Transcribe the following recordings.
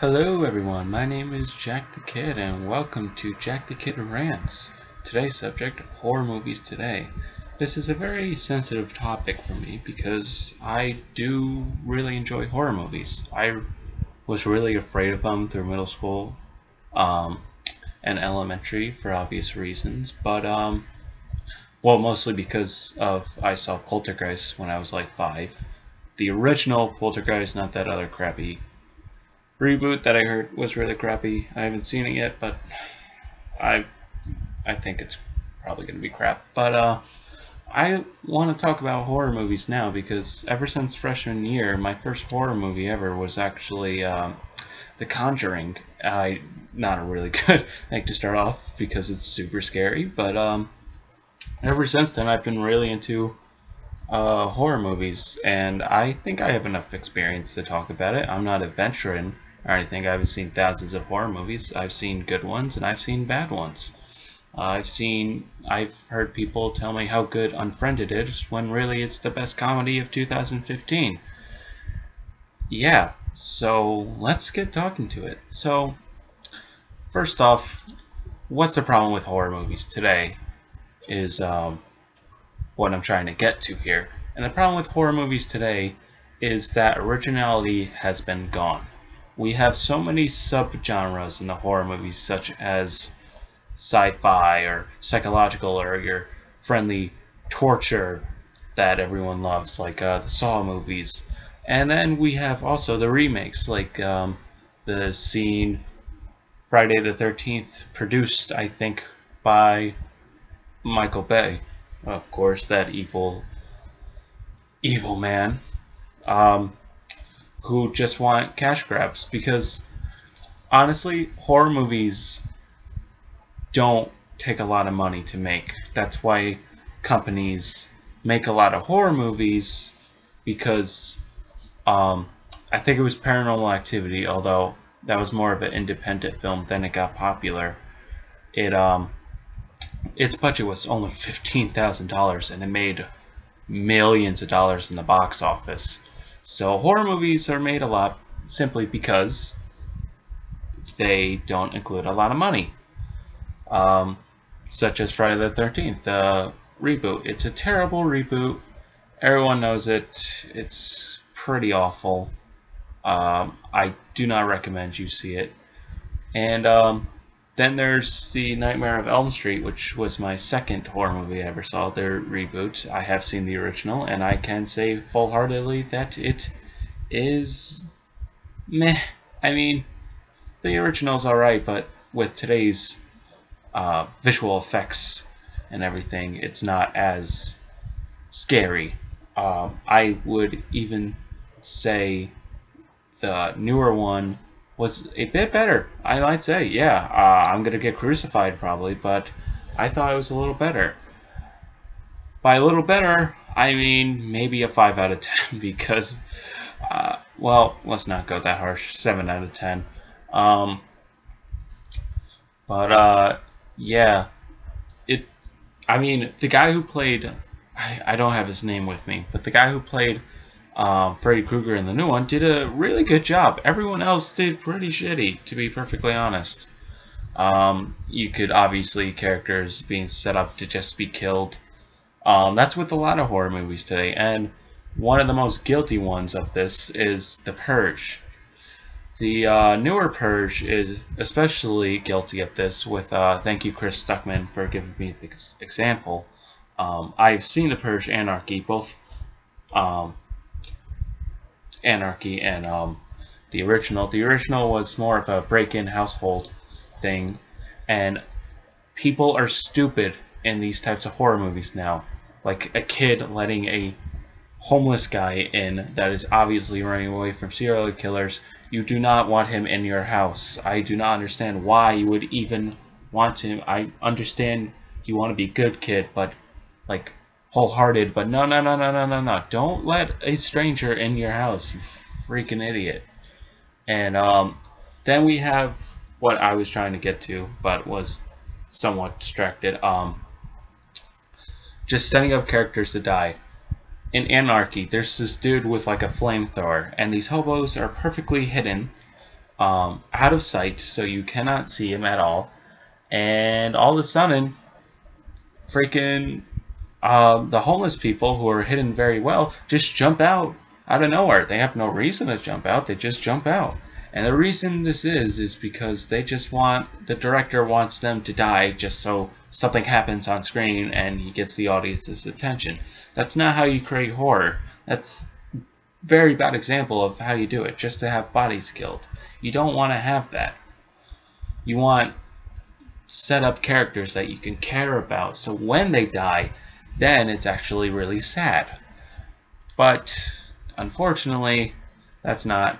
Hello everyone, my name is Jack the Kid and welcome to Jack the Kid Rants. Today's subject, horror movies today. This is a very sensitive topic for me because I do really enjoy horror movies. I was really afraid of them through middle school and elementary for obvious reasons, but well, mostly because of I saw Poltergeist when I was like 5. The original Poltergeist, not that other crappy reboot that I heard was really crappy. I haven't seen it yet, but I think it's probably going to be crap. But I want to talk about horror movies now because ever since freshman year, my first horror movie ever was actually The Conjuring. Not a really good thing to start off because it's super scary, but ever since then I've been really into horror movies, and I think I have enough experience to talk about it. I'm not a veteran or anything. I haven't seen thousands of horror movies. I've seen good ones and I've seen bad ones. I've heard people tell me how good Unfriended is when really it's the best comedy of 2015. Yeah, so let's get talking to it. So first off, what's the problem with horror movies today is what I'm trying to get to here. And the problem with horror movies today is that originality has been gone. We have so many subgenres in the horror movies, such as sci-fi or psychological or your friendly torture that everyone loves, like the Saw movies. And then we have also the remakes, like the scene Friday the 13th, produced, I think, by Michael Bay. Of course, that evil man, who just want cash grabs, because honestly, horror movies don't take a lot of money to make. That's why companies make a lot of horror movies, because I think it was Paranormal Activity, although that was more of an independent film, then it got popular. Its budget was only $15,000 and it made millions of dollars in the box office. So horror movies are made a lot simply because they don't include a lot of money. Such as Friday the 13th, the reboot. It's a terrible reboot. Everyone knows it. It's pretty awful. I do not recommend you see it. And then there's the Nightmare of Elm Street, which was my second horror movie I ever saw, their reboot. I have seen the original, and I can say full-heartedly that it is meh. I mean, the original's alright, but with today's visual effects and everything, it's not as scary. I would even say the newer one was a bit better, I might say. Yeah, I'm gonna get crucified probably, but I thought it was a little better. By a little better, I mean maybe a 5 out of 10 because, well, let's not go that harsh. 7 out of 10. Yeah, I mean, the guy who played, I don't have his name with me, but the guy who played Freddy Krueger in the new one did a really good job. Everyone else did pretty shitty, to be perfectly honest. You could obviously characters being set up to just be killed. That's with a lot of horror movies today, and one of the most guilty ones of this is The Purge. The newer Purge is especially guilty of this with, thank you Chris Stuckman for giving me the example. I've seen The Purge Anarchy, both Anarchy and the original. The original was more of a break-in household thing, and people are stupid in these types of horror movies now. Like a kid letting a homeless guy in that is obviously running away from serial killers. You do not want him in your house. I do not understand why you would even want him. I understand you want to be a good kid, but like wholehearted, but no. Don't let a stranger in your house, you freaking idiot. And then we have what I was trying to get to, but was somewhat distracted. Just setting up characters to die. In Anarchy, there's this dude with like a flamethrower, and these hobos are perfectly hidden out of sight, so you cannot see him at all. And all of a sudden, freaking the homeless people, who are hidden very well, just jump out of nowhere. They have no reason to jump out. They just jump out. And the reason this is because they just the director wants them to die just so something happens on screen and he gets the audience's attention. That's not how you create horror. That's a very bad example of how you do it, just to have bodies killed. You don't want to have that. You want set up characters that you can care about, so when they die, then it's actually really sad. But unfortunately, that's not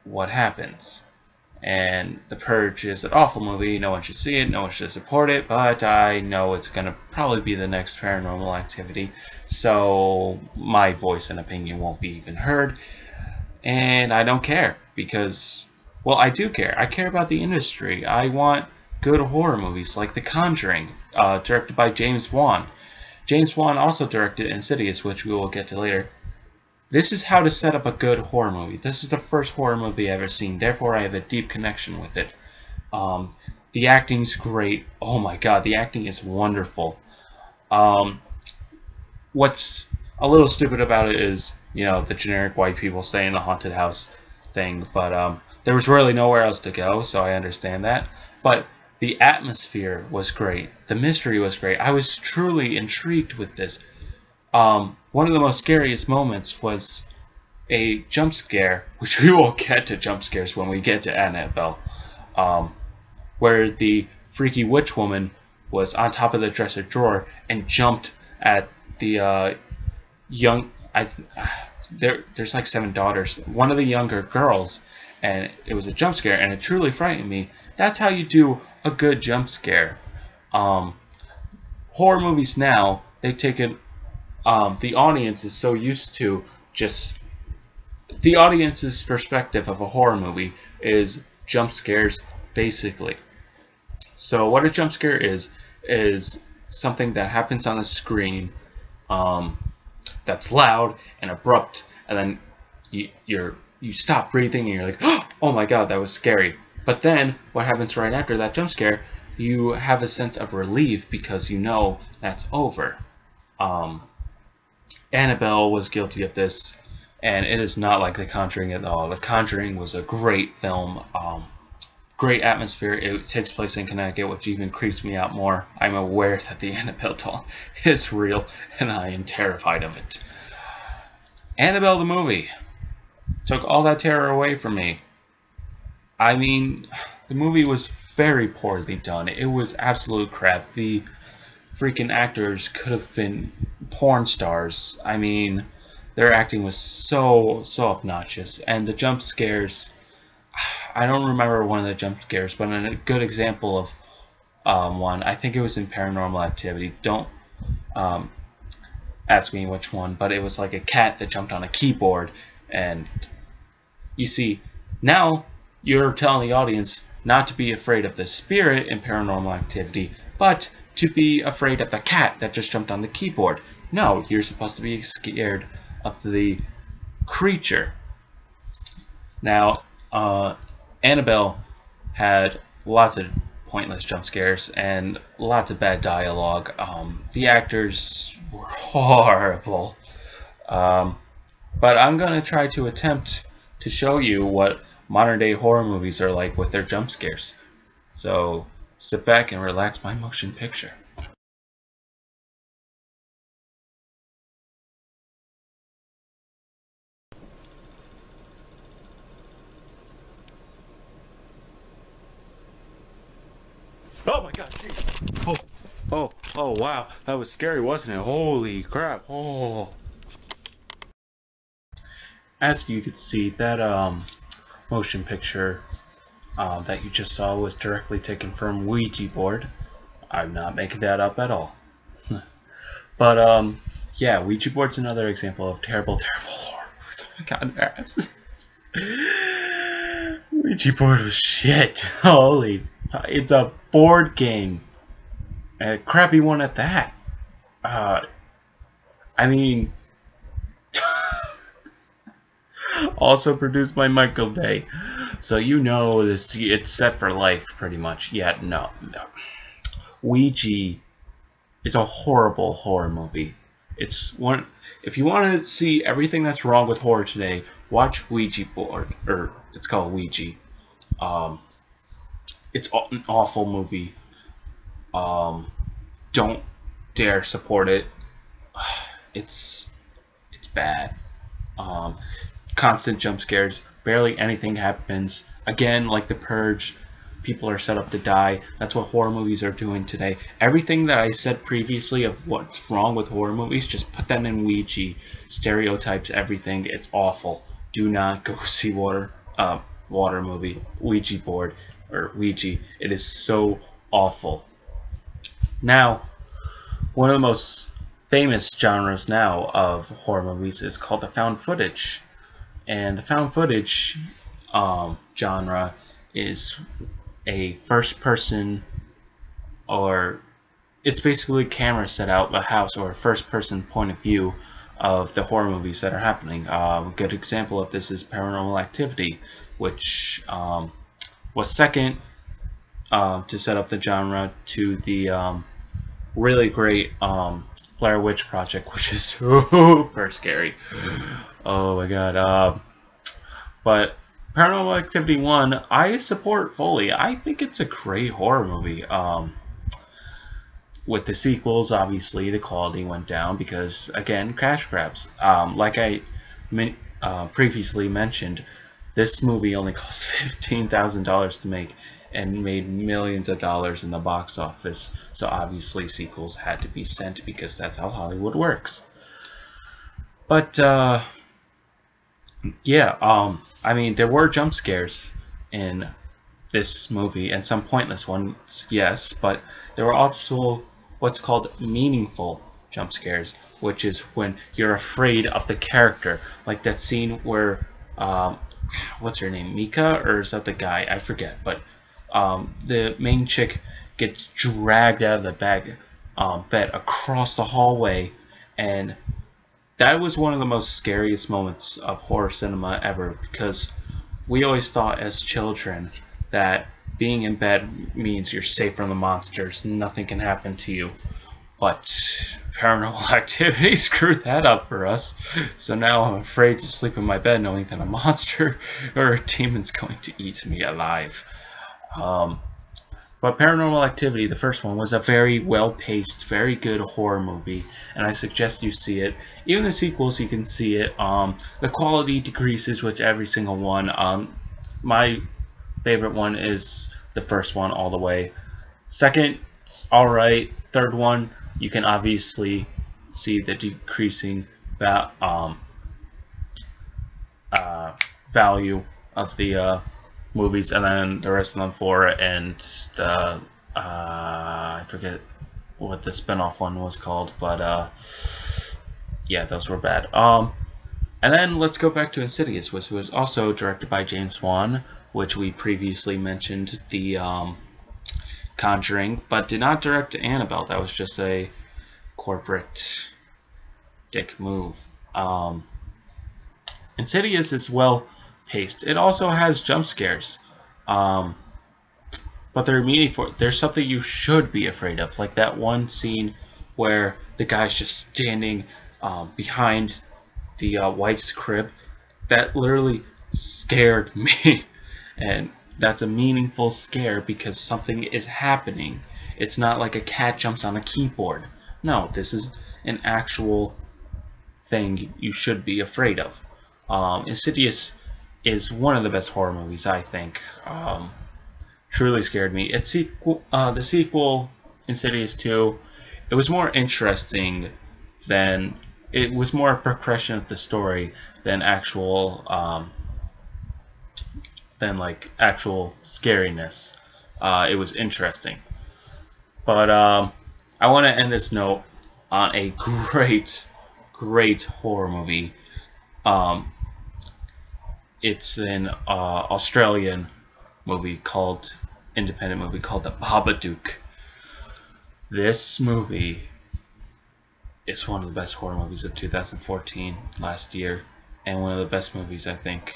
what happens. And The Purge is an awful movie. No one should see it, no one should support it, but I know it's gonna probably be the next Paranormal Activity, so my voice and opinion won't be even heard. And I don't care, because, well, I do care. I care about the industry. I want good horror movies like The Conjuring, directed by James Wan. James Wan also directed Insidious, which we will get to later. This is how to set up a good horror movie. This is the first horror movie I've ever seen, therefore I have a deep connection with it. The acting's great. Oh my god, the acting is wonderful. What's a little stupid about it is, you know, the generic white people stay in the haunted house thing, but there was really nowhere else to go, so I understand that. But the atmosphere was great. The mystery was great. I was truly intrigued with this. One of the most scariest moments was a jump scare, which we will get to jump scares when we get to Annabelle, where the freaky witch woman was on top of the dresser drawer and jumped at the there's like 7 daughters, one of the younger girls, and it was a jump scare, and it truly frightened me. That's how you do a good jump scare. Horror movies now, they take it. The audience is so used to just the audience's perspective of a horror movie is jump scares, basically. So what a jump scare is something that happens on the screen that's loud and abrupt, and then you stop breathing and you're like, oh my god, that was scary. But then what happens right after that jump scare? You have a sense of relief because you know that's over. Annabelle was guilty of this, and it is not like The Conjuring at all. The Conjuring was a great film, great atmosphere. It takes place in Connecticut, which even creeps me out more. I'm aware that the Annabelle doll is real, and I am terrified of it. Annabelle the movie took all that terror away from me. I mean, the movie was very poorly done. It was absolute crap. The freaking actors could have been porn stars. I mean, their acting was so obnoxious, and the jump scares, I don't remember one of the jump scares, but a good example of one, I think it was in Paranormal Activity. Don't ask me which one, but it was like a cat that jumped on a keyboard, and you see, now you're telling the audience not to be afraid of the spirit in Paranormal Activity, but to be afraid of the cat that just jumped on the keyboard. No, you're supposed to be scared of the creature. Now, Annabelle had lots of pointless jump scares and lots of bad dialogue. The actors were horrible. But I'm going to try to attempt to show you what modern day horror movies are like with their jump scares. So sit back and relax my motion picture. Oh my god, jeez. Oh, wow. That was scary, wasn't it? Holy crap. Oh. As you can see, that motion picture that you just saw was directly taken from Ouija Board. I'm not making that up at all. But yeah, Ouija Board's another example of terrible horror. Oh my god, Ouija Board was shit. Holy, it's a board game, a crappy one at that. I mean, also produced by Michael Bay. So you know this, it's set for life pretty much. Yeah, no. Ouija is a horrible horror movie. It's one. If you want to see everything that's wrong with horror today, watch Ouija Board, or it's called Ouija. It's an awful movie. Don't dare support it. It's bad. Constant jump scares. Barely anything happens. Again, like the Purge, people are set up to die. That's what horror movies are doing today. Everything that I said previously of what's wrong with horror movies, just put that in Ouija. Stereotypes, everything. It's awful. Do not go see water movie, Ouija Board, or Ouija. It is so awful. Now, one of the most famous genres now of horror movies is called the found footage. And the found footage genre is a first person, or it's basically camera set out a house, or a first person point of view of the horror movies that are happening. A good example of this is Paranormal Activity, which was second to set up the genre to the really great Blair Witch Project, which is super scary. Oh my god. But Paranormal Activity 1, I support fully. I think it's a great horror movie. With the sequels, obviously, the quality went down because, again, cash grabs. Like I previously mentioned, this movie only cost $15,000 to make and made millions of dollars in the box office. So obviously sequels had to be sent because that's how Hollywood works. But yeah, I mean, there were jump scares in this movie and some pointless ones, yes, but there were also what's called meaningful jump scares, which is when you're afraid of the character, like that scene where what's her name, Mika, or is that the guy? I forget, but the main chick gets dragged out of the bed across the hallway, and that was one of the most scariest moments of horror cinema ever, because we always thought as children that being in bed means you're safe from the monsters, nothing can happen to you. But Paranormal Activity screwed that up for us, so now I'm afraid to sleep in my bed knowing that a monster or a demon's going to eat me alive. But Paranormal Activity, the first one, was a very well-paced, very good horror movie, and I suggest you see it. Even the sequels, you can see it. The quality decreases with every single one. My favorite one is the first one all the way. Second, alright. Third one, you can obviously see the decreasing value of the movies, and then the rest of them 4, and the I forget what the spin-off one was called, but yeah, those were bad. And then let's go back to Insidious, which was also directed by James Wan, which we previously mentioned, the Conjuring, but did not direct Annabelle. That was just a corporate dick move. Insidious is well paced. It also has jump scares, but they're meaningful. There's something you should be afraid of, like that one scene where the guy's just standing behind the wife's crib. That literally scared me, and that's a meaningful scare because something is happening. It's not like a cat jumps on a keyboard. No, this is an actual thing you should be afraid of. Insidious is one of the best horror movies, I think. Truly scared me. The sequel, Insidious 2, it was more interesting than... It was more a progression of the story than actual... actual scariness. It was interesting. But I want to end this note on a great horror movie. It's an Australian independent movie called The Babadook. This movie is one of the best horror movies of 2014, last year, and one of the best movies, I think,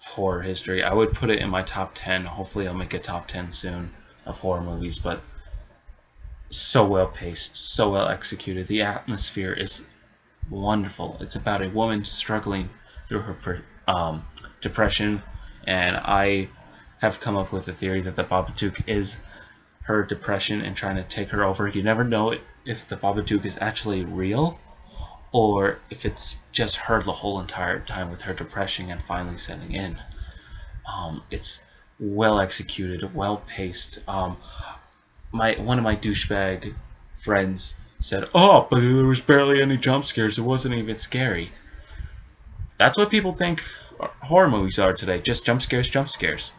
horror history. I would put it in my top 10. Hopefully I'll make a top 10 soon of horror movies, but so well paced, so well executed. The atmosphere is wonderful. It's about a woman struggling through her depression, and I have come up with a theory that the Babadook is her depression and trying to take her over. You never know if the Babadook is actually real or if it's just her the whole entire time with her depression and finally setting in. It's well executed, well paced. One of my douchebag friends said, "Oh, but there was barely any jump scares. It wasn't even scary." That's what people think horror movies are today. Just jump scares, jump scares.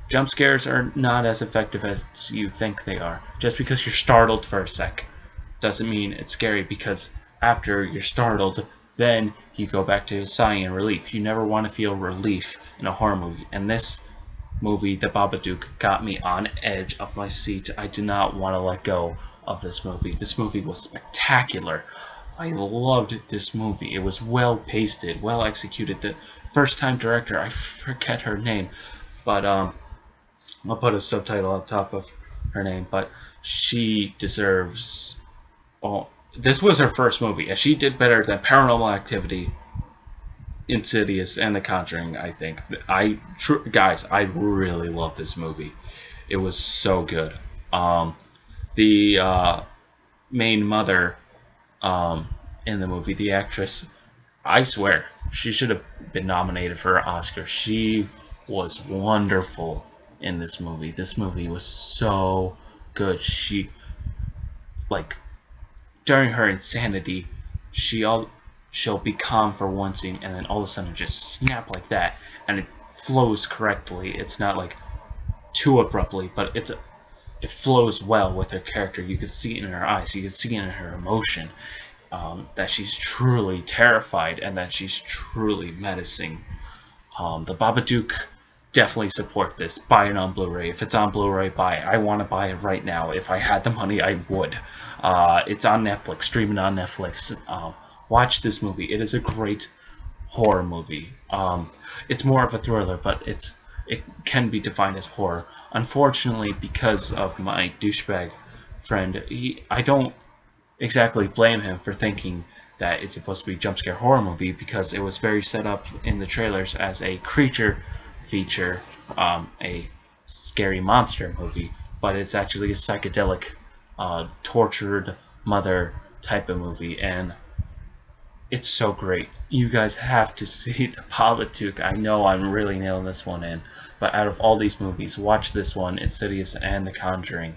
Jump scares are not as effective as you think they are. Just because you're startled for a sec doesn't mean it's scary, because after you're startled, then you go back to sighing in relief. You never want to feel relief in a horror movie. And this movie, The Babadook, got me on edge of my seat. I did not want to let go of this movie. This movie was spectacular. I loved this movie. It was well pasted, well executed. The first time director, I forget her name, but I'll put a subtitle on top of her name, but she deserves... Oh, this was her first movie, and she did better than Paranormal Activity, Insidious, and The Conjuring, I think. Guys, I really love this movie. It was so good. The main mother in the movie, the actress, I swear, she should have been nominated for an Oscar. She was wonderful in this movie. This movie was so good. She, like, during her insanity, she'll be calm for one scene, and then all of a sudden just snap like that, and it flows correctly. It's not like too abruptly, but it flows well with her character. You can see it in her eyes. You can see it in her emotion, that she's truly terrified and that she's truly menacing. The Babadook, definitely support this. Buy it on Blu-ray. If it's on Blu-ray, buy it. I want to buy it right now. If I had the money, I would. It's on Netflix, streaming on Netflix. Watch this movie. It is a great horror movie. It's more of a thriller, but it can be defined as horror. Unfortunately, because of my douchebag friend, I don't exactly blame him for thinking that it's supposed to be a jump scare horror movie, because it was very set up in the trailers as a creature feature, a scary monster movie, but it's actually a psychedelic, tortured mother type of movie, and it's so great. You guys have to see The Babadook. I know I'm really nailing this one in, but out of all these movies, watch this one, Insidious and The Conjuring.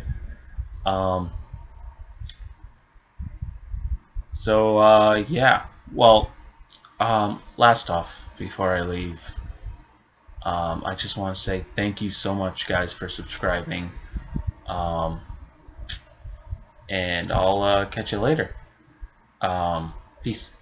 Yeah. Well, last off, before I leave, I just want to say thank you so much, guys, for subscribing. And I'll catch you later. Peace.